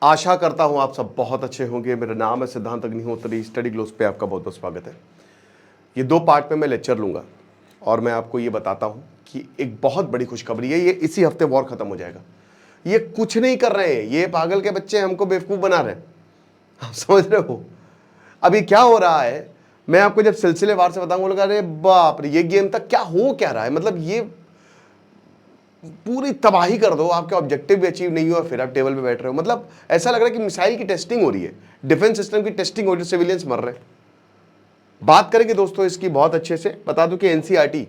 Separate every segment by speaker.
Speaker 1: आशा करता हूं आप सब बहुत अच्छे होंगे। मेरा नाम है सिद्धांत अग्निहोत्री। स्टडी ग्लोस पे आपका बहुत बहुत स्वागत है। ये 2 पार्ट में मैं लेक्चर लूंगा और मैं आपको ये बताता हूं कि एक बहुत बड़ी खुशखबरी है। ये इसी हफ्ते वॉर खत्म हो जाएगा। ये कुछ नहीं कर रहे हैं, ये पागल के बच्चे हमको बेवकूफ बना रहे हैं। आप समझ रहे हो अभी क्या हो रहा है? मैं आपको जब सिलसिलेवार से बताऊंगा, अरे बाप रे, ये गेम तक क्या हो क्या रहा है। मतलब ये पूरी तबाही कर दो, आपके ऑब्जेक्टिव भी अचीव नहीं हुआ, फिर आप टेबल पे बैठ रहे हो। मतलब ऐसा लग रहा है कि मिसाइल की टेस्टिंग हो रही है, डिफेंस सिस्टम की टेस्टिंग हो रही है, सिविलियंस मर रहे हैं। बात करेंगे दोस्तों इसकी बहुत अच्छे से। बता दूं कि एनसीईआरटी,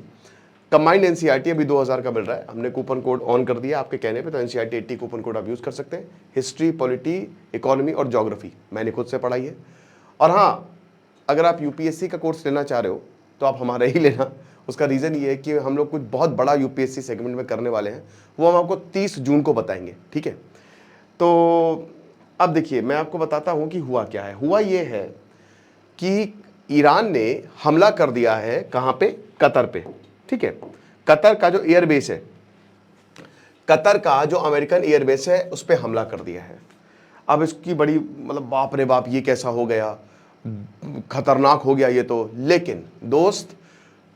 Speaker 1: कंबाइंड एनसीईआरटी अभी 2000 का मिल रहा है। हमने कूपन कोड ऑन कर दिया आपके कहने पे, तो एनसीईआरटी 80 कूपन कोड आप यूज कर सकते हैं। हिस्ट्री, पॉलिटी, इकोनॉमी और ज्योग्राफी मैंने खुद से पढ़ाई है। और हाँ, अगर आप यूपीएससी का कोर्स लेना चाह रहे हो तो आप हमारा ही लेना। उसका रीज़न ये है कि हम लोग कुछ बहुत बड़ा यूपीएससी सेगमेंट में करने वाले हैं, वो हम आपको 30 जून को बताएंगे, ठीक है। तो अब देखिए, मैं आपको बताता हूं कि हुआ क्या है। हुआ ये है कि ईरान ने हमला कर दिया है, कहां पे? कतर पे, ठीक है। कतर का जो एयरबेस है, कतर का जो अमेरिकन एयरबेस है, उस पर हमला कर दिया है। अब इसकी बड़ी मतलब बाप रे बाप, ये कैसा हो गया, खतरनाक हो गया ये तो। लेकिन दोस्त,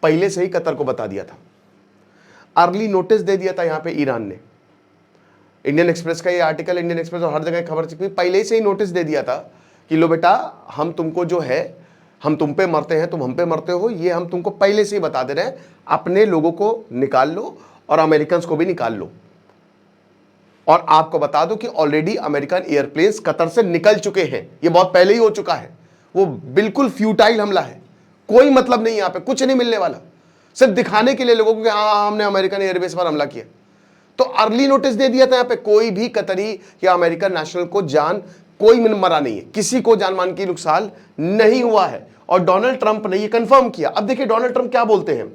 Speaker 1: पहले से ही कतर को बता दिया था, अर्ली नोटिस दे दिया था यहां पे ईरान ने। इंडियन एक्सप्रेस का ये आर्टिकल, इंडियन एक्सप्रेस और हर जगह खबर छपी, पहले से ही नोटिस दे दिया था कि लो बेटा, हम तुमको जो है, हम तुम पे मरते हैं, तुम हम पे मरते हो, ये हम तुमको पहले से ही बता दे रहे हैं। अपने लोगों को निकाल लो और अमेरिकन को भी निकाल लो। और आपको बता दो कि ऑलरेडी अमेरिकन एयरप्लेन्स कतर से निकल चुके हैं। ये बहुत पहले ही हो चुका है। वो बिल्कुल फ्यूटाइल हमला है, कोई मतलब नहीं, यहां पे कुछ नहीं मिलने वाला, सिर्फ दिखाने के लिए लोगों को कि हाँ हमने अमेरिकन एयरबेस पर हमला किया। तो अर्ली नोटिस दे दिया था। यहां पे कोई भी कतरी या अमेरिकन नेशनल को कोई मरा नहीं है, किसी को जान मान की नुकसान नहीं हुआ है। और डोनाल्ड ट्रंप ने ये कंफर्म किया। अब देखिए डोनाल्ड ट्रंप क्या बोलते हैं,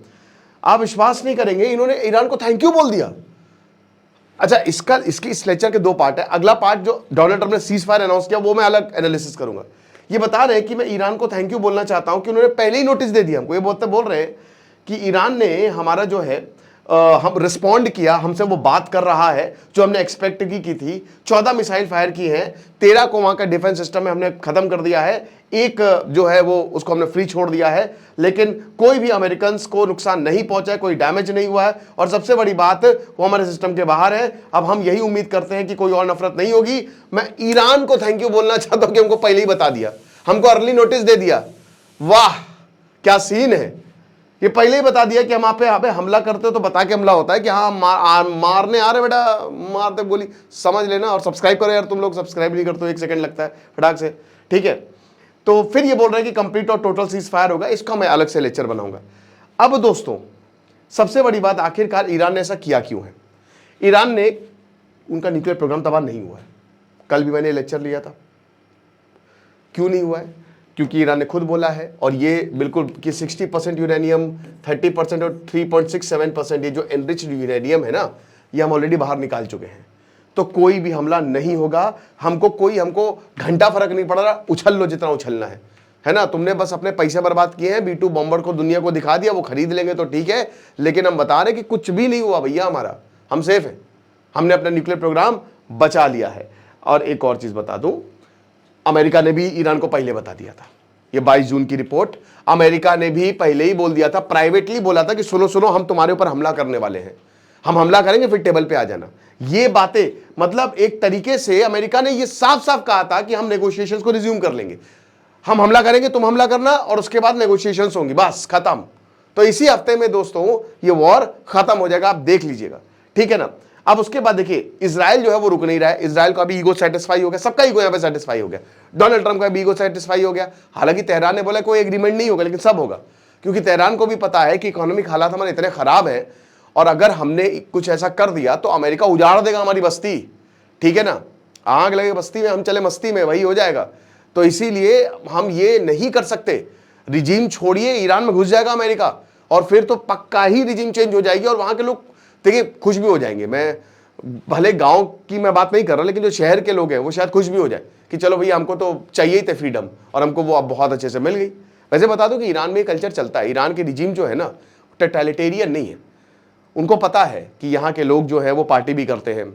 Speaker 1: आप विश्वास नहीं करेंगे, इन्होंने ईरान को थैंक यू बोल दिया। अच्छा, इसके इस लेक्चर के 2 पार्ट है। अगला पार्ट जो डोनाल्ड ट्रंप ने सीज फायर अनाउंस किया, वो मैं अलग एनालिसिस करूंगा। ये बता रहे हैं कि मैं ईरान को थैंक यू बोलना चाहता हूं कि उन्होंने पहले ही नोटिस दे दिया हमको। ये बोल रहे हैं कि ईरान ने हमारा जो है हम रिस्पॉन्ड किया, हमसे वो बात कर रहा है जो हमने एक्सपेक्ट की थी। 14 मिसाइल फायर की हैं, 13 को वहां का डिफेंस सिस्टम में हमने खत्म कर दिया है, एक जो है वो उसको हमने फ्री छोड़ दिया है, लेकिन कोई भी अमेरिकन को नुकसान नहीं पहुंचा है, कोई डैमेज नहीं हुआ है। और सबसे बड़ी बात, वो हमारे सिस्टम के बाहर है। अब हम यही उम्मीद करते हैं कि कोई और नफरत नहीं होगी। मैं ईरान को थैंक यू बोलना चाहता हूं कि हमको पहले ही बता दिया, हमको अर्ली नोटिस दे दिया। वाह क्या सीन है, ये पहले ही बता दिया कि हम आप पे हमला करते हो तो बता के हमला होता है कि हाँ मारने आ रहे बेटा, मारते गोली, समझ लेना। और सब्सक्राइब करो यार, तुम लोग सब्सक्राइब नहीं करते हो, 1 सेकंड लगता है फटाक से, ठीक है। तो फिर ये बोल रहे हैं कि कंप्लीट और टोटल सीज फायर होगा, इसका मैं अलग से लेक्चर बनाऊंगा। अब दोस्तों, सबसे बड़ी बात, आखिरकार ईरान ने ऐसा किया क्यों है? ईरान ने, उनका न्यूक्लियर प्रोग्राम तबाह नहीं हुआ है। कल भी मैंने लेक्चर लिया था, क्यों नहीं हुआ है? क्योंकि ईरान ने खुद बोला है, और ये बिल्कुल कि 60% यूरेनियम, 30% और 3.67% ये जो एनरिच्ड यूरेनियम है ना, ये हम ऑलरेडी बाहर निकाल चुके हैं। तो कोई भी हमला नहीं होगा। हमको घंटा फर्क नहीं पड़ रहा, उछल लो जितना उछलना है ना। तुमने बस अपने पैसे बर्बाद किए हैं, B2 बॉम्बर को दुनिया को दिखा दिया, वो खरीद लेंगे तो ठीक है, लेकिन हम बता रहे कि कुछ भी नहीं हुआ भैया, हमारा, हम सेफ है, हमने अपना न्यूक्लियर प्रोग्राम बचा लिया है। और एक और चीज बता दूं, अमेरिका ने भी ईरान को पहले बता दिया था। ये 22 जून की रिपोर्ट, अमेरिका ने भी पहले ही बोल दिया था, प्राइवेटली बोला था कि सुनो सुनो, हम तुम्हारे ऊपर हमला करने वाले हैं, हम हमला करेंगे, फिर टेबल पे आ जाना। ये बातें, मतलब एक तरीके से अमेरिका ने ये साफ साफ कहा था कि हम नेगोशिएशंस को रिज्यूम कर लेंगे, हम हमला करेंगे, तुम हमला करना, और उसके बाद नेगोशिएशंस होंगी, बस खत्म। तो इसी हफ्ते में दोस्तों ये वॉर खत्म हो जाएगा, आप देख लीजिएगा, ठीक है ना। अब उसके बाद देखिए, इजराइल जो है वो रुक नहीं रहा है। इजराइल का भी ईगो सेटिस्फाई हो गया, सबका ईगो यहां पे सेटिस्फाई हो गया। डोनाल्ड ट्रंप का भी ईगो सेटिस्फाई हो गया। हालांकि तेहरान ने बोला कोई एग्रीमेंट नहीं होगा, लेकिन सब होगा, क्योंकि तेहरान को भी पता है कि इकोनॉमिक हालात हमारे इतने खराब हैं, और अगर हमने कुछ ऐसा कर दिया तो अमेरिका उजाड़ देगा हमारी बस्ती, ठीक है ना। आग लगे बस्ती में, हम चले मस्ती में, वही हो जाएगा। तो इसीलिए हम ये नहीं कर सकते। रिजीम छोड़िए, ईरान में घुस जाएगा अमेरिका, और फिर तो पक्का ही रिजीम चेंज हो जाएगी, और वहां के लोग देखिए खुश भी हो जाएंगे। मैं भले गांव की मैं बात नहीं कर रहा, लेकिन जो शहर के लोग हैं वो शायद खुश भी हो जाए कि चलो भैया, हमको तो चाहिए ही थे फ्रीडम, और हमको वो अब बहुत अच्छे से मिल गई। वैसे बता दो कि ईरान में कल्चर चलता है, ईरान की रिजीम जो है ना, टोटलिटेरियन नहीं है। उनको पता है कि यहाँ के लोग जो है वो पार्टी भी करते हैं,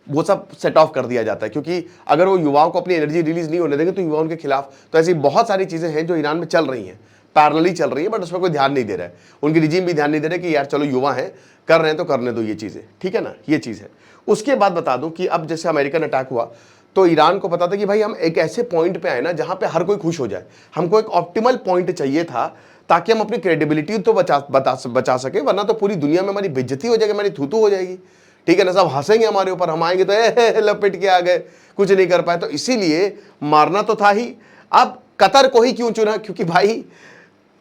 Speaker 1: वो सब सेट ऑफ कर दिया जाता है, क्योंकि अगर वो युवाओं को अपनी एनर्जी रिलीज नहीं होने देंगे तो युवाओं के खिलाफ, तो ऐसी बहुत सारी चीजें हैं जो ईरान में चल रही हैं, पैरेलली चल रही है, बट उसमें कोई ध्यान नहीं दे रहा है, उनकी रिजीम भी ध्यान नहीं दे रहा कि यार चलो युवा हैं, कर रहे हैं तो करने दो ये चीजें, ठीक है ना, ये चीज है। उसके बाद बता दूं कि अब जैसे अमेरिकन अटैक हुआ तो ईरान को पता था कि भाई हम एक ऐसे पॉइंट पे आए ना जहां पे हर कोई खुश हो जाए, हमको एक ऑप्टिमल पॉइंट चाहिए था ताकि हम अपनी क्रेडिबिलिटी तो बचा सके, वरना तो पूरी दुनिया में हमारी बेइज्जती हो जाएगी, हमारी थूतू हो जाएगी, ठीक है ना, सब हंसेंगे हमारे ऊपर, हम आएंगे तो लपेट के आ गए, कुछ नहीं कर पाए। तो इसीलिए मारना तो था ही। अब कतर को ही क्यों चुना, क्योंकि भाई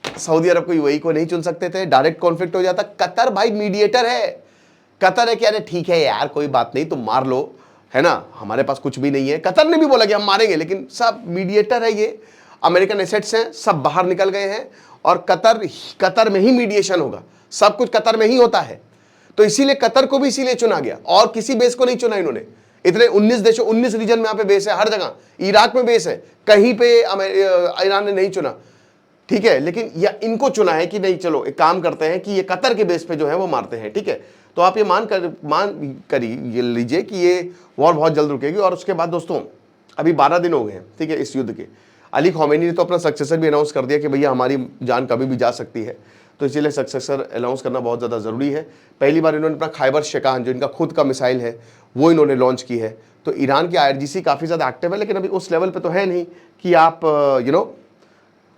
Speaker 1: सऊदी अरब को यूएई को नहीं चुन सकते थे, डायरेक्ट कॉन्फ्लिक्ट हो जाता। कतर भाई मीडिएटर है, कतर है कि अरे ठीक है यार कोई बात नहीं तुम मार लो, है ना, हमारे पास कुछ भी नहीं है। कतर ने भी बोला कि हम मारेंगे, लेकिन सब मीडिएटर है, ये अमेरिकन एसेट्स हैं, सब बाहर निकल गए हैं और कतर में ही मीडिएशन होगा, सब कुछ कतर में ही होता है। तो इसीलिए कतर को भी इसीलिए चुना गया और किसी बेस को नहीं चुना इन्होंने। इतने 19 देशों 19 रीजन में यहाँ पे बेस है, हर जगह, इराक में बेस है, कहीं पे ईरान ने नहीं चुना, ठीक है, लेकिन या इनको चुना है कि नहीं चलो एक काम करते हैं कि ये कतर के बेस पे जो है वो मारते हैं, ठीक है। तो आप ये मान कर लीजिए कि ये वॉर बहुत जल्द रुकेगी। और उसके बाद दोस्तों अभी 12 दिन हो गए हैं, ठीक है, इस युद्ध के। अली खौमेनी ने तो अपना सक्सेसर भी अनाउंस कर दिया कि भैया हमारी जान कभी भी जा सकती है, तो इसीलिए सक्सेसर अनाउंस करना बहुत ज़्यादा ज़रूरी है। पहली बार इन्होंने अपना खैबर शिकान जो इनका खुद का मिसाइल है वो इन्होंने लॉन्च की है। तो ईरान की IRGC काफ़ी ज़्यादा एक्टिव है, लेकिन अभी उस लेवल पे तो है नहीं कि आप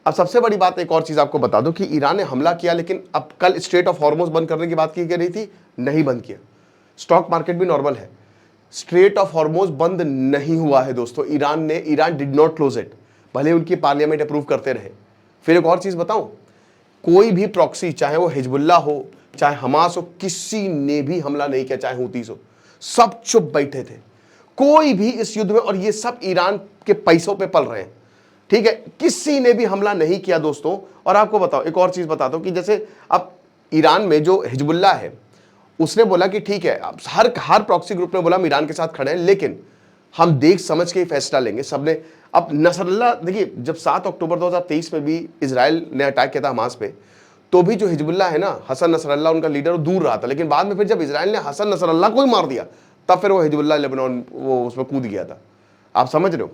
Speaker 1: अब सबसे बड़ी बात एक और चीज़ आपको बता दूं कि ईरान ने हमला किया, लेकिन अब कल स्ट्रेट ऑफ हॉर्मुज बंद करने की बात की गई थी, नहीं बंद किया। स्टॉक मार्केट भी नॉर्मल है, स्ट्रेट ऑफ हॉर्मुज बंद नहीं हुआ है दोस्तों। Iran did not close it, भले उनकी पार्लियामेंट अप्रूव करते रहे। फिर एक और चीज़ बताऊं, कोई भी प्रॉक्सी, चाहे वो हिजबुल्लाह हो चाहे हमास हो, किसी ने भी हमला नहीं किया, चाहे हुतीस हो, सब चुप बैठे थे, कोई भी इस युद्ध में, और ये सब ईरान के पैसों पे पल रहे हैं, ठीक है, किसी ने भी हमला नहीं किया दोस्तों। और आपको बताओ एक और चीज बताता हूं कि जैसे अब ईरान में जो हिजबुल्लाह है उसने बोला कि ठीक है, अब हर प्रॉक्सी ग्रुप ने बोला हम ईरान के साथ खड़े हैं, लेकिन हम देख समझ के ही फैसला लेंगे सबने। अब नसरल्लाह, देखिए जब 7 अक्टूबर 2023 में भी इजराइल ने अटैक किया था हमास पे, तो भी जो हिजबुल्लाह है ना, हसन नसरल्लाह उनका लीडर, वो दूर रहा था, लेकिन बाद में फिर जब इजराइल ने हसन नसरल्लाह को ही मार दिया तब फिर वो हिजबुल्लाह लेबनान वो उसमें कूद गया था, आप समझ रहे हो।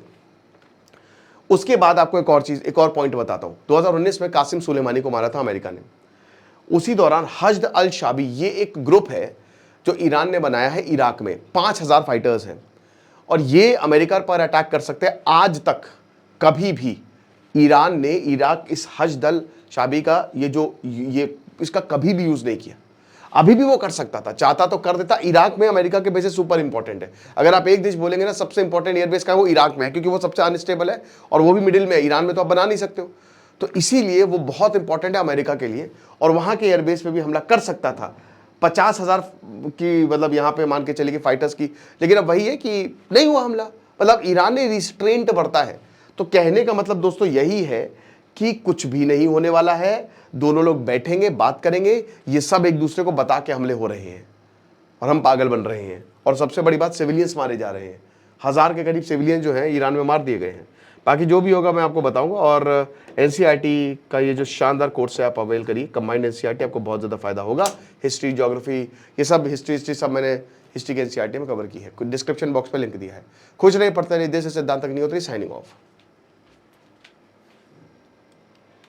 Speaker 1: उसके बाद आपको एक और पॉइंट बताता हूं। 2019 में कासिम सुलेमानी को मारा था अमेरिका ने, उसी दौरान हश्द अल शाबी, ये एक ग्रुप है जो ईरान ने बनाया है इराक में, 5000 फाइटर्स हैं और ये अमेरिका पर अटैक कर सकते हैं। आज तक कभी भी ईरान ने इस हश्द अल शाबी का ये इसका कभी भी यूज नहीं किया। अभी भी वो कर सकता था, चाहता तो कर देता। इराक में अमेरिका के बेसेस सुपर इंपॉर्टेंट है। अगर आप एक देश बोलेंगे ना सबसे इंपॉर्टेंट एयरबेस का है, वो इराक में है, क्योंकि वो सबसे अनस्टेबल है और वो भी मिडिल में है। ईरान में तो आप बना नहीं सकते हो, तो इसीलिए वो बहुत इंपॉर्टेंट है अमेरिका के लिए, और वहां के एयरबेस पे भी हमला कर सकता था। 50,000 की मतलब यहाँ पे मान के चलिए फाइटर्स की, लेकिन अब वही है कि नहीं हुआ हमला, मतलब ईरान ने रिस्ट्रेंट बरता है। तो कहने का मतलब दोस्तों यही है कि कुछ भी नहीं होने वाला है, दोनों लोग बैठेंगे, बात करेंगे, ये सब एक दूसरे को बता के हमले हो रहे हैं और हम पागल बन रहे हैं। और सबसे बड़ी बात, सिविलियंस मारे जा रहे हैं, 1000 के करीब सिविलियन जो हैं ईरान में मार दिए गए हैं। बाकी जो भी होगा मैं आपको बताऊंगा। और NCERT का ये जो शानदार कोर्स है आप अवेल करिए, कंबाइंड NCERT, आपको बहुत ज़्यादा फायदा होगा। हिस्ट्री, ज्योग्राफी, ये सब हिस्ट्री सब मैंने हिस्ट्री के NCERT में कवर की है, डिस्क्रिप्शन बॉक्स में लिंक दिया है। खुश रहिए, पढ़ते रहिए। देश से सिद्धांत तक नहीं होती, साइनिंग ऑफ।